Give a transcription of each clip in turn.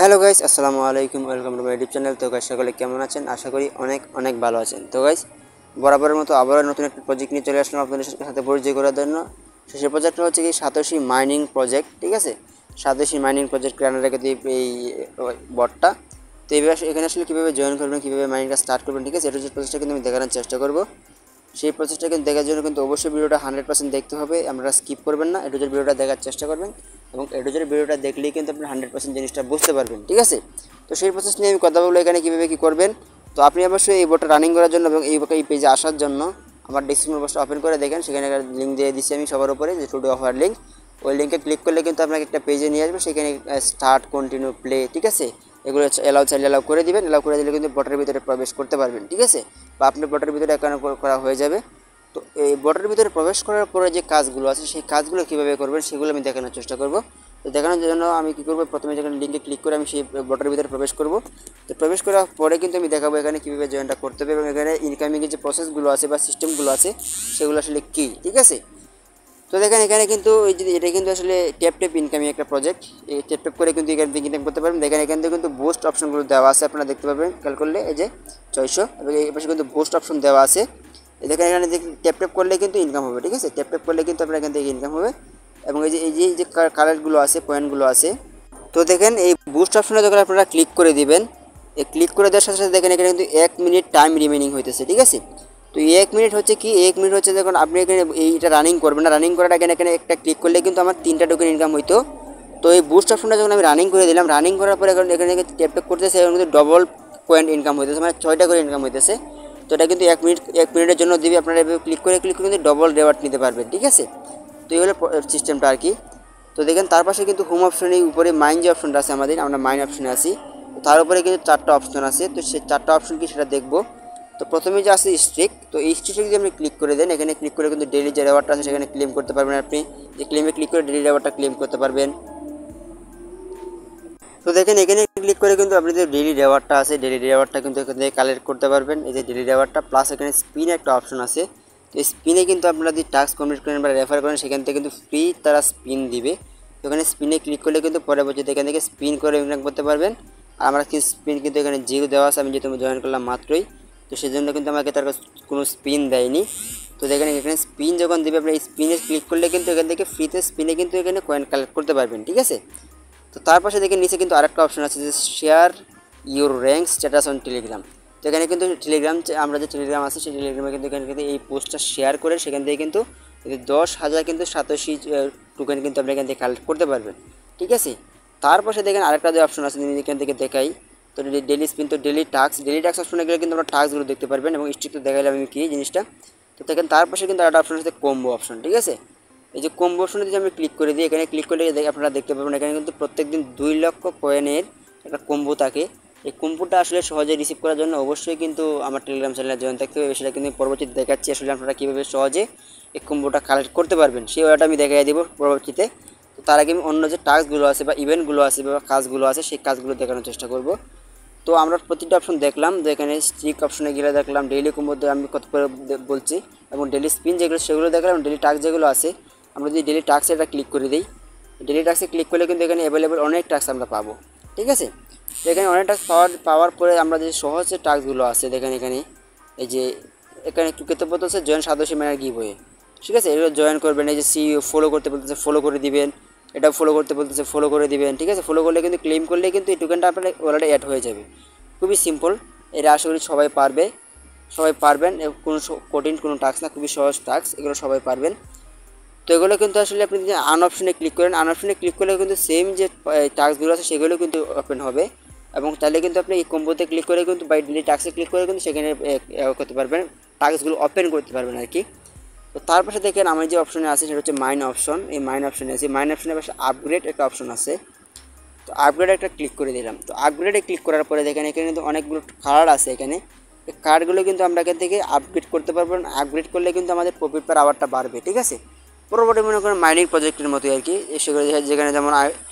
Hello guys, আসসালামু আলাইকুম। Welcome to my YouTube channel. তো গাইস, সকলে কেমন আছেন? আশা করি অনেক অনেক ভালো আছেন। তো গাইস, বরাবরের মতো আবারও নতুন একটা প্রজেক্ট নিয়ে চলে আসলাম আপনাদের সাথে পরিচয় করার জন্য। সেই প্রজেক্টটা হচ্ছে কি সাতোশি মাইনিং প্রজেক্ট, ঠিক আছে? সাতোশি মাইনিং প্রজেক্ট ক্রিয়েটর রেখে এই বটটা। তো এইভাবে এখানে আসলে কীভাবে জয়েন করবেন, কীভাবে মাইনিংটা স্টার্ট করবেন, ঠিক আছে? এটা হচ্ছে প্রসেসটা কিন্তু আমি দেখানোর চেষ্টা করবো। সেই প্রসেসটা কিন্তু দেখার জন্য কিন্তু অবশ্যই ভিডিওটা 100% দেখতে হবে, আপনারা স্কিপ করবেন না। এডুজের ভিডিওটা দেখার চেষ্টা করবেন এবং এডুজের ভিডিওটা দেখলেই কিন্তু আপনি 100% জিনিসটা বুঝতে পারবেন, ঠিক আছে? তো সেই প্রসেস নিয়ে আমি কথা বলবো এখানে কীভাবে কী করবেন। তো আপনি অবশ্যই এই বোটটা রানিং করার জন্য এবং এই পেজে আসার জন্য আমার ডিসক্রিপশন বক্সটা ওপেন করে দেখেন, সেখানে একটা লিঙ্ক দিয়ে দিচ্ছি আমি সবার উপরে, যে টুডে অফার লিঙ্ক। ওই লিঙ্কে ক্লিক করলে কিন্তু আপনাকে একটা পেজে নিয়ে আসবে, সেখানে স্টার্ট, কন্টিনিউ, প্লে, ঠিক আছে? এগুলো এলাও চাইলে এলাও করে দিবেন। এলাও করে দিলে কিন্তু বটের ভিতরে প্রবেশ করতে পারবেন, ঠিক আছে? বা আপনি বটের ভিতরে অ্যাকাউন্ট করা হয়ে যাবে। তো এই বটের ভিতরে প্রবেশ করার পরে যে কাজগুলো আছে সেই কাজগুলো কীভাবে করবেন সেগুলো আমি দেখানোর চেষ্টা করব। তো দেখানোর জন্য আমি কী করবো, প্রথমে যেখানে লিঙ্কে ক্লিক করে আমি সেই বটের ভিতরে প্রবেশ করব। তো প্রবেশ করার পরে কিন্তু আমি দেখাবো এখানে কীভাবে জয়েনটা করতে হবে এবং এখানে ইনকামিংয়ের যে প্রসেসগুলো আছে বা সিস্টেমগুলো আছে সেগুলো আসলে কী, ঠিক আছে? তো দেখেন এখানে কিন্তু এই যে এটা কিন্তু আসলে ট্যাপ ইনকামিং একটা প্রজেক্ট। এই ট্যাপ করে কিন্তু এখান থেকে ইনকাম করতে পারবেন। দেখেন এখান থেকে কিন্তু বুস্ট অপশনগুলো দেওয়া আছে, আপনারা দেখতে পাবেন খেয়াল করলে, এই যে 600 এবং এই পাশে কিন্তু বুস্ট অপশন দেওয়া আছে। দেখেন এখানে ট্যাপ করলে কিন্তু ইনকাম হবে, ঠিক আছে? ট্যাপ করলে কিন্তু আপনার এখান থেকে ইনকাম হবে। এবং এই যে কালারগুলো আছে, পয়েন্টগুলো আছে। তো দেখেন এই বুস্ট অপশনে যখন আপনারা ক্লিক করে দিবেন, এই ক্লিক করে দেওয়ার সাথে সাথে দেখেন এখানে কিন্তু 1 মিনিট টাইম রিমেনিং হইতেছে, ঠিক আছে? তো 1 মিনিট হচ্ছে কি, 1 মিনিট হচ্ছে যখন আপনি এখানে এইটা রানিং করবেন না, রানিং করার আগে এখানে একটা ক্লিক করলে কিন্তু আমার 3টা টোকেন ইনকাম হইতো। তো এই বুস্ট অপশনটা যখন আমি রানিং করে দিলাম, রানিং করার পরে এখন এখানে ট্যাপ করতেছে, এখন কিন্তু ডবল পয়েন্ট ইনকাম হইতেছে, মানে 6টা করে ইনকাম হইতেছে। তো এটা কিন্তু 1 মিনিটের জন্য দিবে, আপনারা এভাবে ক্লিক করে কিন্তু ডবল রেওয়ার্ড নিতে পারবেন, ঠিক আছে? তো এই হলো সিস্টেমটা আর কি। তো দেখেন তার পাশে কিন্তু হোম অপশনের উপরে মাইন যে অপশনটা আছে আমাদের, আমরা মাইন অপশনে আছি। তো তার উপরে কিন্তু 4টা অপশন আছে। তো সেই 4টা অপশন কি সেটা দেখবো। তো প্রথমে যে আছে স্ট্রিক, তো এই স্ট্রিকে যদি আপনি ক্লিক করে দেন, এখানে ক্লিক করে কিন্তু ডেইলি যে রেওয়ার্ডটা আছে সেখানে ক্লেম করতে পারবেন। আপনি এই ক্লেমে ক্লিক করে ডেইলি রেওয়ার্ডটা ক্লেম করতে পারবেন। তো দেখেন এখানে ক্লিক করে কিন্তু আপনি যে ডেইলি রেওয়ার্ডটা আছে, ডেইলি রেওয়ার্ডটা কিন্তু এখান থেকে কালেক্ট করতে পারবেন। এই যে ডেইলি রেওয়ার্ডটা প্লাস এখানে স্পিন একটা অপশন আছে। তো স্পিনে কিন্তু আপনারা যদি টাস্ক কমপ্লিট করেন বা রেফার করেন, সেখান থেকে কিন্তু ফ্রি তারা স্পিন দিবে। তো এখানে স্পিনে ক্লিক করলে কিন্তু পরবর্তীতে এখান থেকে স্পিন করে ইনকাম করতে পারবেন। আর আমার কি স্পিন কিন্তু এখানে 0 দেওয়া আছে, আমি যেহেতু জয়েন করলাম মাত্রই, তো সেজন্য কিন্তু আমাকে তার কোনো স্পিন দেয়নি। তো দেখেন এখানে স্পিন যখন দেবে, আপনি স্পিনে ক্লিক করলে কিন্তু এখান থেকে ফ্রিতে স্পিনে কিন্তু এখানে কয়েন কালেক্ট করতে পারবেন, ঠিক আছে? তো তার পাশে দেখেন নিচে কিন্তু আরেকটা অপশন আছে, যে share your rank status on Telegram. তো এখানে কিন্তু টেলিগ্রাম, আমরা যে টেলিগ্রাম আছে সেই টেলিগ্রামে কিন্তু এখানে কিন্তু এই পোস্টটা শেয়ার করে সেখান থেকে কিন্তু 10,000 কিন্তু সাতোশি টোকেন কিন্তু আপনি এখান থেকে কালেক্ট করতে পারবেন, ঠিক আছে? তার পাশে দেখেন আরেকটা যে অপশন আছে, এখান থেকে দেখাই। তো ডেলি স্পিন, তো ডেলি টাস্ক অপশনে গেলে কিন্তু আপনার টাস্কগুলো দেখতে পারবেন এবং স্ট্রিক্ট দেখাইলাম আমি কী জিনিসটা। তো দেখেন তার পাশে কিন্তু আরেকটা অপশন আছে কম্বো অপশন, ঠিক আছে? এই যে কম্বো অপশনে যদি আমি ক্লিক করে দিই, এখানে ক্লিক করলে আপনারা দেখতে পাবেন এখানে কিন্তু প্রত্যেকদিন 2 লক্ষ কয়েনের একটা কম্বো থাকে। এই কম্বোটা আসলে সহজে রিসিভ করার জন্য অবশ্যই কিন্তু আমার টেলিগ্রাম চ্যানেলে জয়েন থাকতে হবে। সেটা কিন্তু পরবর্তীতে দেখাচ্ছি আসলে আপনারা কীভাবে সহজে এই কম্বোটা কালেক্ট করতে পারবেন, সেই ওয়াটা আমি দেখাই দেবো পরবর্তীতে। তো তার আগে আমি অন্য যে টাস্কগুলো আছে বা ইভেন্টগুলো আছে বা কাজগুলো আছে সেই কাজগুলো দেখানোর চেষ্টা করব। তো আমরা প্রতিটা অপশন দেখলাম, তো এখানে স্ট্রিক অপশনে গেলে দেখলাম ডেইলি কম্বোতে আমি কত করে বলছি, এবং ডেইলি স্পিন যেগুলো সেগুলো দেখলাম, ডেইলি টাস্ক যেগুলো আছে। আমরা যদি ডেইলি টাস্কে এটা ক্লিক করে দিই, ডেইলি টাস্কে ক্লিক করলে কিন্তু এখানে অ্যাভেলেবেল অনেক টাস্ক আমরা পাবো, ঠিক আছে? তো এখানে অনেক টাস্ক পাওয়ার পরে আমরা যে সহজ যে টাস্কগুলো আছে দেখেন এখানে, এই যে এখানে একটু কেতে বলতেছে জয়েন সাতোশি মাইনার গিভওয়ে, ঠিক আছে? এগুলো জয়েন করবেন। এই যে ফলো করতে বলতেছে, ফলো করে দিবেন। এটা ফলো করতে বলতেছে, ফলো করে দিবেন, ঠিক আছে? ফলো করলে কিন্তু ক্লেম করলে কিন্তু এই টোকেনটা আপনার অলরেডি অ্যাড হয়ে যাবে। খুবই সিম্পল, এটা আশা করি সবাই পারবেন। কোনো কঠিন কোনো টাস্ক না, খুবই সহজ টাস্ক, এগুলো সবাই পারবেন। তো এগুলো কিন্তু আসলে আপনি যদি আন অপশনে ক্লিক করেন, আন অপশনে ক্লিক করলে কিন্তু সেম যে টাস্কগুলো আছে সেগুলো কিন্তু ওপেন হবে। এবং তাহলে কিন্তু আপনি এই কম্বোতে ক্লিক করে কিন্তু বাই ডেলি টাস্কে ক্লিক করে কিন্তু সেখানে করতে পারবেন, টাস্কগুলো ওপেন করতে পারবেন আর কি। তো তার পাশে দেখেন আমার যে অপশনে আছে সেটা হচ্ছে মাইন অপশন। এই মাইন অপশনে আছে, মাইন অপশনের পাশে আপগ্রেড একটা অপশন আছে। তো আপগ্রেড একটা ক্লিক করে দিলাম। তো আপগ্রেডে ক্লিক করার পরে দেখেন এখানে কিন্তু অনেকগুলো কার্ড আছে। এখানে এই কার্ডগুলো কিন্তু আমরা এখান থেকে আপগ্রেড করতে পারবো। আপগ্রেড করলে কিন্তু আমাদের প্রফিট পার আওয়ারটা বাড়বে, ঠিক আছে? পুরোপুরি মনে করেন মাইনিং প্রজেক্টের মতোই আর কি। সেগুলো যেখানে যেমন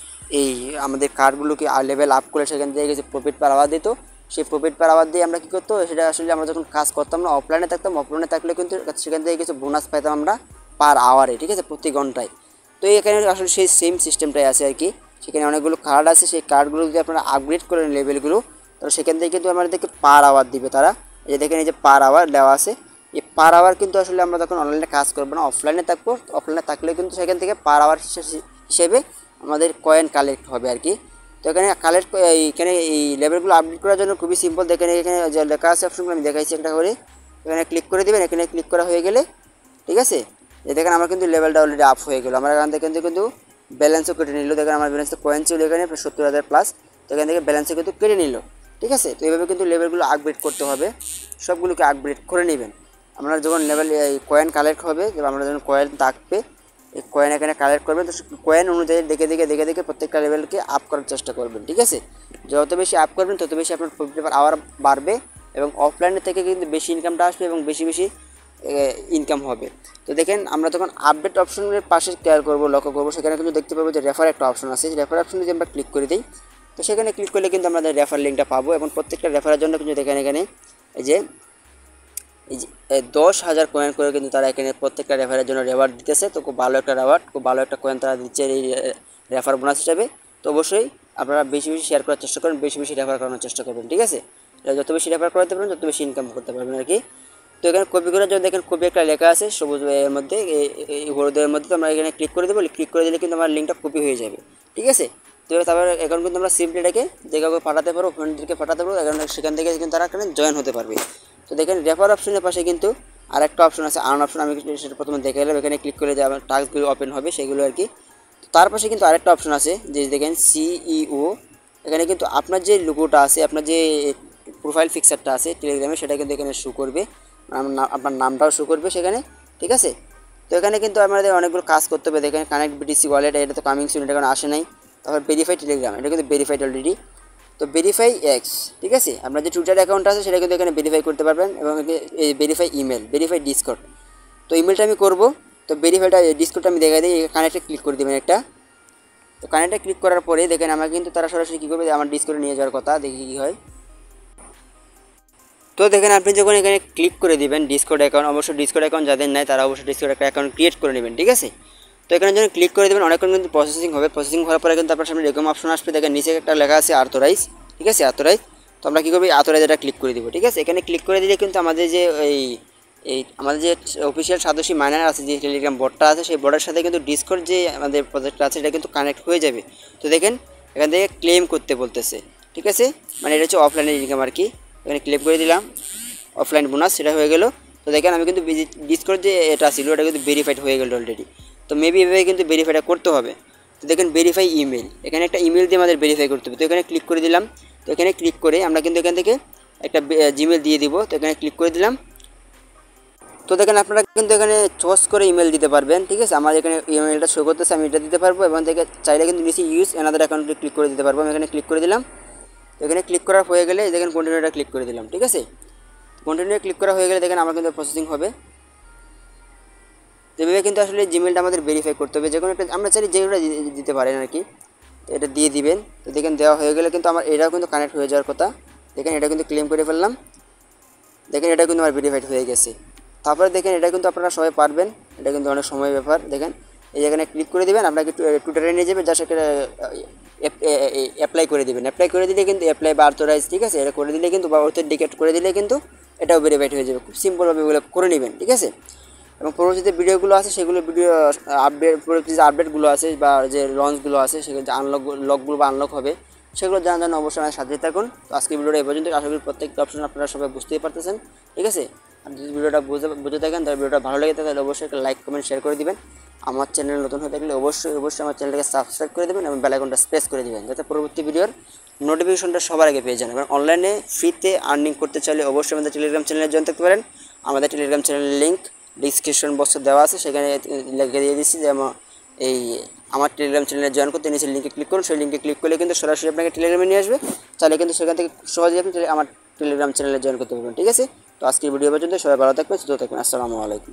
এই আমাদের কার্ডগুলোকে লেভেল আপ করে সেখান থেকে কিছু প্রফিট পার আওয়ার দিত। সেই প্রফিট পার আওয়ার দিয়ে আমরা কী করতো, সেটা আসলে আমরা যখন কাজ করতাম না, অফলাইনে থাকতাম, অফলাইনে থাকলে কিন্তু সেখান থেকে কিছু বোনাস পাইতাম আমরা পার আওয়ারে, ঠিক আছে? প্রতি ঘন্টায়। তো এখানে আসলে সেই সেম সিস্টেমটাই আছে আর কি। সেখানে অনেকগুলো কার্ড আছে, সেই কার্ডগুলো যদি আপনারা আপগ্রেড করেন লেভেলগুলো, তো সেখান থেকে কিন্তু আমাদেরকে পার আওয়ার দিবে তারা। এই যে দেখেন এই যে পার আওয়ার দেওয়া আছে, এই পার আওয়ার কিন্তু আসলে আমরা তখন অনলাইনে কাজ করবো না, অফলাইনে থাকবো। অফলাইনে থাকলে কিন্তু সেখান থেকে পার আওয়ার হিসেবে আমাদের কয়েন কালেক্ট হবে আর কি। তো এখানে এখানে এই লেভেলগুলো আপডেট করার জন্য খুবই সিম্পল। দেখেন এখানে যে লেখা আছে অপশনগুলো আমি দেখাইছি একটা করে, এখানে ক্লিক করে দেবেন। এখানে ক্লিক করা হয়ে গেলে ঠিক আছে, এই দেখেন আমার কিন্তু লেভেলটা অলরেডি আপ হয়ে গেলো। আমার এখান থেকে কিন্তু ব্যালেন্সও কেটে নিল। দেখেন আমার ব্যালেন্সে কয়েন ছিল এখানে 70,000 প্লাস, তো এখান থেকে ব্যালেন্সে কিন্তু কেটে নিল। ঠিক আছে, তো এইভাবে কিন্তু লেভেলগুলো আপগ্রেড করতে হবে, সবগুলোকে আপগ্রেড করে নেবেন। আমরা যখন লেভেল এই কয়েন কালেক্ট হবে, আমরা যখন কয়েন থাকবে, এই কয়েন এখানে কালেক্ট করবেন, তো কয়েন অনুযায়ী দেখে প্রত্যেকটা লেভেলকে আপ করার চেষ্টা করবেন। ঠিক আছে, যত বেশি আপ করবেন তত বেশি আপনার প্রফিট আওয়ার বাড়বে এবং অফলাইনের থেকে কিন্তু বেশি ইনকামটা আসবে এবং বেশি ইনকাম হবে। তো দেখেন আমরা যখন আপডেট অপশনের পাশে খেয়াল করবো, লক্ষ্য করবো, সেখানে কিন্তু দেখতে পাবো যে রেফার একটা অপশন আছে। রেফার অপশনে যদি আমরা ক্লিক করে দিই, তো সেখানে ক্লিক করলে কিন্তু আমাদের রেফার লিঙ্কটা পাবো এবং প্রত্যেকটা রেফারের জন্য কিন্তু দেখেন এখানে এই যে 10,000 কয়েন করে কিন্তু তারা এখানে প্রত্যেকটা রেফারের জন্য রেওয়ার্ড দিতেছে। তো খুব ভালো একটা রেওয়ার্ড, খুব ভালো একটা কয়েন তারা দিচ্ছে এই রেফার বোনাস হিসাবে। তো অবশ্যই আপনারা বেশি শেয়ার করার চেষ্টা করবেন, বেশি রেফার করানোর চেষ্টা করবেন। ঠিক আছে, যত বেশি রেফার করাতে পারবেন তত বেশি ইনকাম করতে পারবেন আর কি। তো এখানে কপি করার জন্য দেখেন কপি একটা লেখা আছে সবুজ এর মধ্যে, এই হলুদের মধ্যে, তো আমরা এখানে ক্লিক করে দেবো। ক্লিক করে দিলে কিন্তু আমার লিঙ্কটা কপি হয়ে যাবে। ঠিক আছে, তো তারপর এখন কিন্তু আমরা সিম্পলি এটাকে যে কাউকে পাঠাতে পারবো, ফ্রেন্ডদেরকে পাঠাতে পারবো, এখন সেখান থেকে কিন্তু তারা এখানে জয়েন হতে পারবে। তো দেখেন রেফার অপশনের পাশে কিন্তু আরেকটা অপশন আছে, আর্ন অপশন। আমি সেটা প্রথমে দেখে এলাম, এখানে ক্লিক করে যে আমার টাস্কগুলো ওপেন হবে সেগুলো আর কি। তো তার পাশে কিন্তু আরেকটা অপশন আছে যে দেখেন সিইও। এখানে কিন্তু আপনার যে লোগোটা আছে, আপনার যে প্রোফাইল পিকচারটা আছে টেলিগ্রামে, সেটা কিন্তু এখানে শো করবে, আপনার নামটাও শো করবে সেখানে। ঠিক আছে, তো এখানে কিন্তু আমাদের অনেকগুলো কাজ করতে হবে। দেখেন কানেক্ট বিটিসি ওয়ালেট, এটা তো কামিং সুন, এটা এখন আসে নাই। তারপর ভেরিফাই টেলিগ্রাম, এটা কিন্তু ভেরিফাইড অলরেডি। তো ভেরিফাই এক্স, ঠিক আছে, আপনার যে টুইটার অ্যাকাউন্ট আছে সেটা কিন্তু এখানে ভেরিফাই করতে পারবেন এবং এই ভেরিফাই ইমেল, ভেরিফাই ডিসকর্ড। তো ইমেলটা আমি করবো, তো ভেরিফাইটা ডিসকর্ডটা আমি দেখাই দিই। কানেক্টে ক্লিক করে দেবেন একটা। তো কানেক্টে ক্লিক করার পরে দেখেন আমার কিন্তু তারা সরাসরি কী করবে, আমার ডিসকর্ডে নিয়ে যাওয়ার কথা, দেখি কী হয়। তো দেখেন আপনি যখন এখানে ক্লিক করে দিবেন ডিসকর্ড অ্যাকাউন্ট, অবশ্যই ডিসকর্ড অ্যাকাউন্ট যাদের নাই তারা অবশ্যই ডিসকর্ড একটা অ্যাকাউন্ট ক্রিয়েট করে নেবেন। ঠিক আছে, তো এখানে যখন ক্লিক করে দেবেন অনেকক্ষণ কিন্তু প্রসেসিং হবে। প্রসেসিং হওয়ার পরে কিন্তু আপনার সামনে এরকম অপশন আসবে। দেখেন নিচে একটা লেখা আছে অথরাইজ। ঠিক আছে, অথরাইজ। তো আমরা কী করবো, অথরাইজ এটা ক্লিক করে দিব। ঠিক আছে, এখানে ক্লিক করে দিলে কিন্তু আমাদের যে আমাদের যে অফিসিয়াল সদস্য মাইনার আছে, যে টেলিগ্রাম বটটা আছে, সেই বটের সাথে কিন্তু ডিসকর্ড যে আমাদের প্রজেক্টটা আছে এটা কিন্তু কানেক্ট হয়ে যাবে। তো দেখেন এখান থেকে ক্লেম করতে বলতেছে। ঠিক আছে, মানে এটা হচ্ছে অফলাইনের ইনকাম আর কি। এখানে ক্লেম করে দিলাম অফলাইন বোনাস, সেটা হয়ে গেল। তো দেখেন আমি কিন্তু ডিসকর্ড যে এটা ছিল এটা কিন্তু ভেরিফাইড হয়ে গেল অলরেডি। তো মেবি এভাবে কিন্তু ভেরিফাইটা করতে হবে। তো দেখেন ভেরিফাই ইমেল, এখানে একটা ইমেল দিয়ে আমাদের ভেরিফাই করতে হবে। তো এখানে ক্লিক করে দিলাম। তো এখানে ক্লিক করে আমরা কিন্তু এখান থেকে একটা জিমেল দিয়ে দিব। তো এখানে ক্লিক করে দিলাম। তো দেখেন আপনারা কিন্তু এখানে চয়েস করে ইমেল দিতে পারবেন। ঠিক আছে, আমার এখানে ইমেলটা শো করতেছে, আমি এটা দিতে পারবো এবং থেকে চাইলে কিন্তু নিচে ইউজ অ্যানাদার অ্যাকাউন্টে ক্লিক করে দিতে পারবো। আমি এখানে ক্লিক করে দিলাম। তো এখানে ক্লিক করা হয়ে গেলে দেখেন কন্টিনিউটা ক্লিক করে দিলাম। ঠিক আছে, কন্টিনিউ ক্লিক করা হয়ে গেলে দেখেন আমার কিন্তু প্রসেসিং হবে। তো এভাবে কিন্তু আসলে জিমেলটা আমাদের ভেরিফাই করতে হবে। যে কোনো একটা আমরা চাইলে যেগুলো দিতে পারেন আর কি, তো এটা দিয়ে দিবেন। তো দেখেন দেওয়া হয়ে গেলে কিন্তু আমার এটাও কিন্তু কানেক্ট হয়ে যাওয়ার কথা। দেখেন এটা কিন্তু ক্লেম করে ফেললাম। দেখেন এটা কিন্তু আমার ভেরিফাইড হয়ে গেছে। তারপরে দেখেন এটা কিন্তু আপনারা সবাই পারবেন, এটা কিন্তু অনেক সময় ব্যাপার। দেখেন এই জায়গায় ক্লিক করে দেবেন, আপনাকে টুইটারে নিয়ে যাবে, যা সেখানে অ্যাপ্লাই করে দেবেন। অ্যাপ্লাই করে দিলে কিন্তু অ্যাপ্লাই বা অথরাইজ, ঠিক আছে, এটা করে দিলে কিন্তু বা অথেন্টিকেট করে দিলে কিন্তু এটাও ভেরিফাইড হয়ে যাবে। খুব সিম্পলভাবে এগুলো করে নেবেন। ঠিক আছে, এবং পরবর্তীতে ভিডিওগুলো আছে সেগুলো ভিডিও আপডেট, পরবর্তী যে আপডেটগুলো আছে বা যে লঞ্চগুলো আছে সেগুলো যে লকগুলো বা আনলক হবে সেগুলো জানার জন্য অবশ্যই আমার সাথে থাকুন। তো আজকে ভিডিওটা এই পর্যন্ত। আশা করি প্রত্যেকটা অপশন আপনারা সবাই বুঝতেই পারতেছেন। ঠিক আছে, আর যদি ভিডিওটা বুঝে থাকেন তাহলে ভিডিওটা ভালো লেগে থাকে তাহলে অবশ্যই একটা লাইক কমেন্ট শেয়ার করে দিবেন। আমার চ্যানেল নতুন হয়ে থাকলে অবশ্যই আমার চ্যানেলটাকে সাবস্ক্রাইব করে দেবেন এবং বেল আইকনটা প্রেস করে দেবেন, যাতে পরবর্তী ভিডিওর নোটিফিকেশনটা সবার আগে পেয়ে যান। এবং অনলাইনে ফ্রিতে আর্নিং করতে চাইলে অবশ্যই আমাদের টেলিগ্রাম চ্যানেলে জয়েন থাকতে পারেন। আমাদের টেলিগ্রাম চ্যানেলের লিঙ্ক ডিসক্রিপশন বক্সে দেওয়া আছে, সেখানে লিখে দিয়ে দিচ্ছি যে আমার টেলিগ্রাম চ্যানেলে জয়েন করতে নিচে লিঙ্কে ক্লিক করুন। সেই লিঙ্কে ক্লিক করলে কিন্তু সরাসরি আপনাকে টেলিগ্রামে নিয়ে আসবে। চাইলে কিন্তু সেখান থেকে সহজেই আপনি আমার টেলিগ্রাম চ্যানেলে জয়েন করতে পারবেন। ঠিক আছে, তো আজকের ভিডিও পর্যন্ত। সবাই ভালো থাকবেন, সুস্থ থাকবেন। আসসালামু আলাইকুম।